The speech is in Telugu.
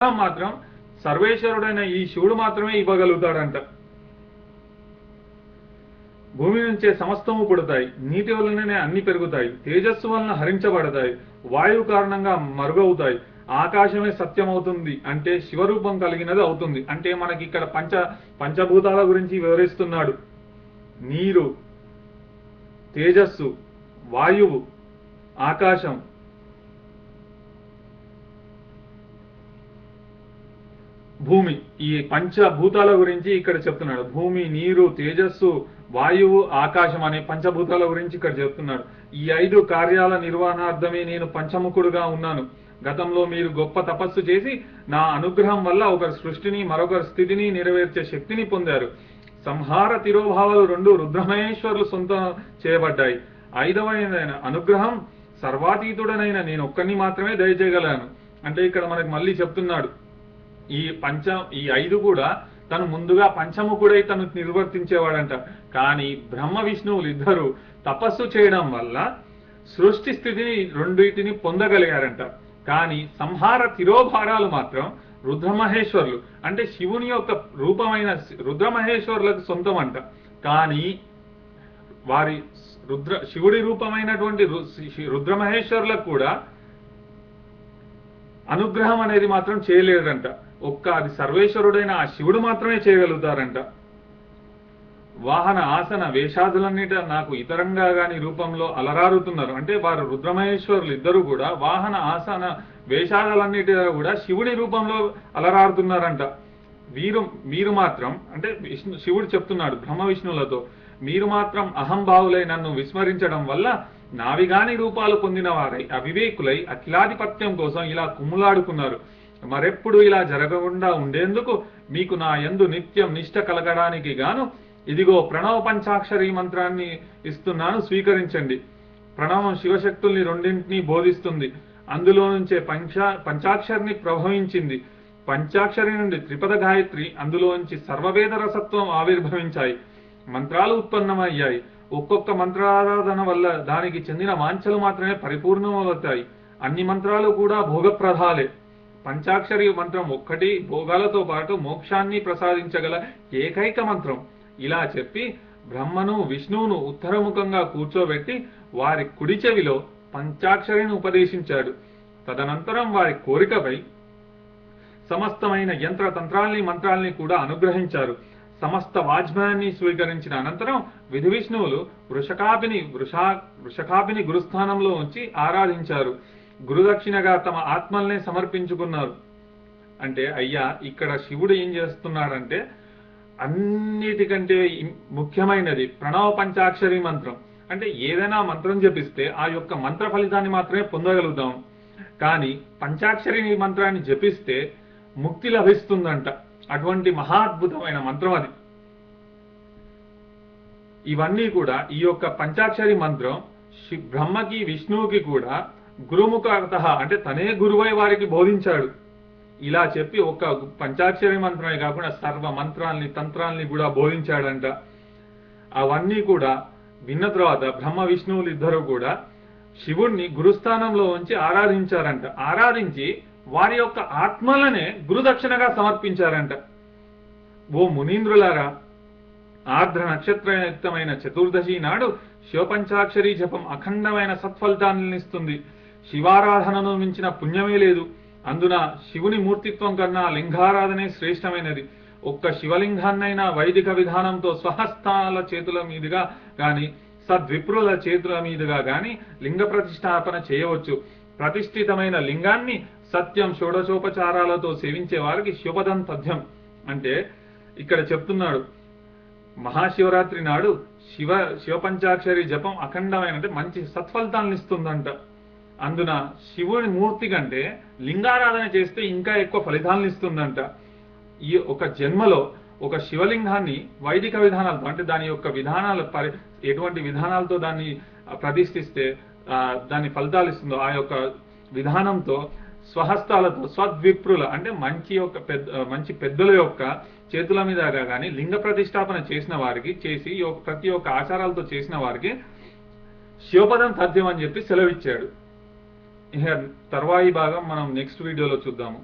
మాత్రం సర్వేశ్వరుడైన ఈ శివుడు మాత్రమే ఇవ్వగలుగుతాడంట. భూమి నుంచే సమస్తము పుడతాయి, నీటి వలననే అన్ని పెరుగుతాయి, తేజస్సు వలన హరించబడతాయి, వాయువు కారణంగా మరుగవుతాయి, ఆకాశమే సత్యమవుతుంది అంటే శివరూపం కలిగినది అవుతుంది. అంటే మనకి ఇక్కడ పంచభూతాల గురించి వివరిస్తున్నాడు. నీరు, తేజస్సు, వాయువు, ఆకాశం, భూమి, ఈ పంచభూతాల గురించి ఇక్కడ చెప్తున్నాడు. భూమి, నీరు, తేజస్సు, వాయువు, ఆకాశం అనే పంచభూతాల గురించి ఇక్కడ చెప్తున్నాడు. ఈ 5 కార్యాల నిర్వహణార్థమే నేను పంచముఖుడుగా ఉన్నాను. గతంలో మీరు గొప్ప తపస్సు చేసి నా అనుగ్రహం వల్ల ఒకరి సృష్టిని మరొకరి స్థితిని నెరవేర్చే శక్తిని పొందారు. సంహార తిరోభావాలు 2 రుద్రమహేశ్వరులు సొంతం చేయబడ్డాయి. 5వదైన అనుగ్రహం సర్వాతీతుడనైన నేను ఒక్కరిని మాత్రమే దయచేయగలను. అంటే ఇక్కడ మనకి మళ్ళీ చెప్తున్నాడు, ఈ 5 కూడా తను ముందుగా పంచముఖుడై తను నిర్వర్తించేవాడంట. కానీ బ్రహ్మ విష్ణువులు ఇద్దరు తపస్సు చేయడం వల్ల సృష్టి స్థితిని రెండింటిని పొందగలిగారంట. కానీ సంహార తిరోభారాలు మాత్రం రుద్రమహేశ్వరులు అంటే శివుని యొక్క రూపమైన రుద్రమహేశ్వరులకు సొంతం అంట. కానీ వారి శివుడి రూపమైనటువంటి రుద్రమహేశ్వరులకు కూడా అనుగ్రహం అనేది మాత్రం చేయలేదంట. అది సర్వేశ్వరుడైన ఆ శివుడు మాత్రమే చేయగలుగుతారంట. వాహన ఆసన వేషాదులన్నిట నాకు ఇతరంగా గాని రూపంలో అలరారుతున్నారు. అంటే వారు రుద్రమహేశ్వరులు ఇద్దరు కూడా వాహన ఆసన వేషాదులన్నిటి కూడా శివుడి రూపంలో అలరారుతున్నారంట. మీరు మాత్రం అంటే శివుడు చెప్తున్నాడు బ్రహ్మ విష్ణువులతో, మీరు మాత్రం అహంభావులై నన్ను విస్మరించడం వల్ల నావిగాని రూపాలు పొందిన వారై అవివేకులై అఖిలాధిపత్యం కోసం ఇలా కుమ్ములాడుకున్నారు. మరెప్పుడు ఇలా జరగకుండా ఉండేందుకు మీకు నా యందు నిత్యం నిష్ట కలగడానికి గాను ఇదిగో ప్రణవ పంచాక్షరి మంత్రాన్ని ఇస్తున్నాను, స్వీకరించండి. ప్రణవం శివశక్తుల్ని రెండింటినీ బోధిస్తుంది. అందులో నుంచే పంచాక్షరిని ప్రభవించింది. పంచాక్షరి నుండి త్రిపద గాయత్రి, అందులోంచి సర్వవేద రసత్వం ఆవిర్భవించాయి. మంత్రాలు ఉత్పన్నమయ్యాయి. ఒక్కొక్క మంత్రారాధన వల్ల దానికి చెందిన వాంఛలు మాత్రమే పరిపూర్ణమవుతాయి. అన్ని మంత్రాలు కూడా భోగప్రదాలే. పంచాక్షరి మంత్రం ఒక్కటి భోగాలతో పాటు మోక్షాన్ని ప్రసాదించగల ఏకైక మంత్రం. ఇలా చెప్పి బ్రహ్మను విష్ణువును ఉత్తరముఖంగా కూర్చోబెట్టి వారి కుడి చెవిలో పంచాక్షరిని ఉపదేశించాడు. తదనంతరం వారి కోరికపై సమస్తమైన యంత్ర తంత్రాల్ని మంత్రాల్ని కూడా అనుగ్రహించారు. సమస్త వాజ్మయాన్ని స్వీకరించిన అనంతరం విధి విష్ణువులు వృషకాపిని గురుస్థానంలో ఉంచి ఆరాధించారు. గురుదక్షిణగా తమ ఆత్మల్నే సమర్పించుకున్నారు. అంటే అయ్యా ఇక్కడ శివుడు ఏం చేస్తున్నాడంటే అన్నిటికంటే ముఖ్యమైనది ప్రణవ పంచాక్షరి మంత్రం. అంటే ఏదైనా మంత్రం జపిస్తే ఆ యొక్క మంత్ర ఫలితాన్ని మాత్రమే పొందగలుగుతాం. కానీ పంచాక్షరి మంత్రాన్ని జపిస్తే ముక్తి లభిస్తుందంట. అటువంటి మహాద్భుతమైన మంత్రం అది. ఇవన్నీ కూడా ఈ యొక్క పంచాక్షరి మంత్రం బ్రహ్మకి విష్ణువుకి కూడా గురుముఖత అంటే తనే గురువై వారికి బోధించాడు. ఇలా చెప్పి ఒక పంచాక్షరి మంత్రమే కాకుండా సర్వ మంత్రాల్ని తంత్రాల్ని కూడా బోధించాడంట. అవన్నీ కూడా విన్న తర్వాత బ్రహ్మ విష్ణువులు ఇద్దరు కూడా శివుణ్ణి గురుస్థానంలో ఉంచి ఆరాధించారంట. ఆరాధించి వారి యొక్క ఆత్మలనే గురుదక్షిణగా సమర్పించారంట. ఓ మునీంద్రులారా, ఆర్ద్ర నక్షత్రయుక్తమైన చతుర్దశి నాడు శివపంచాక్షరి జపం అఖండమైన సత్ఫలితాన్నిస్తుంది. శివారాధనను మించిన పుణ్యమే లేదు. అందున శివుని మూర్తిత్వం కన్నా లింగారాధనే శ్రేష్టమైనది. ఒక్క శివలింగాన్నైనా వైదిక విధానంతో స్వహస్తాల చేతుల మీదుగా గాని సద్విప్రుల చేతుల మీదుగా గాని లింగ ప్రతిష్టాపన చేయవచ్చు. ప్రతిష్ఠితమైన లింగాన్ని సత్యం షోడశోపచారాలతో సేవించే వారికి శివపదం తథ్యం. అంటే ఇక్కడ చెప్తున్నాడు మహాశివరాత్రి నాడు శివపంచాక్షరి జపం అఖండమైన అంటే మంచి సత్ఫలితాలను ఇస్తుందంట. అందున శివుని మూర్తి కంటే లింగారాధన చేస్తే ఇంకా ఎక్కువ ఫలితాలను ఇస్తుందంట. ఈ ఒక జన్మలో ఒక శివలింగాన్ని వైదిక విధానాలతో అంటే దాని యొక్క విధానాలు ఎటువంటి విధానాలతో దాన్ని ప్రతిష్ఠిస్తే దాని ఫలితాలు ఇస్తుందో ఆ యొక్క విధానంతో స్వహస్తాలతో సద్విప్రుల అంటే మంచి పెద్దల యొక్క చేతుల మీదగా కానీ లింగ ప్రతిష్టాపన చేసిన వారికి చేసి ప్రతి ఒక్క ఆచారాలతో చేసిన వారికి శివపదం తథ్యం అని చెప్పి సెలవిచ్చాడు. ఇక తర్వాయి భాగం మనం నెక్స్ట్ వీడియోలో చూద్దాము.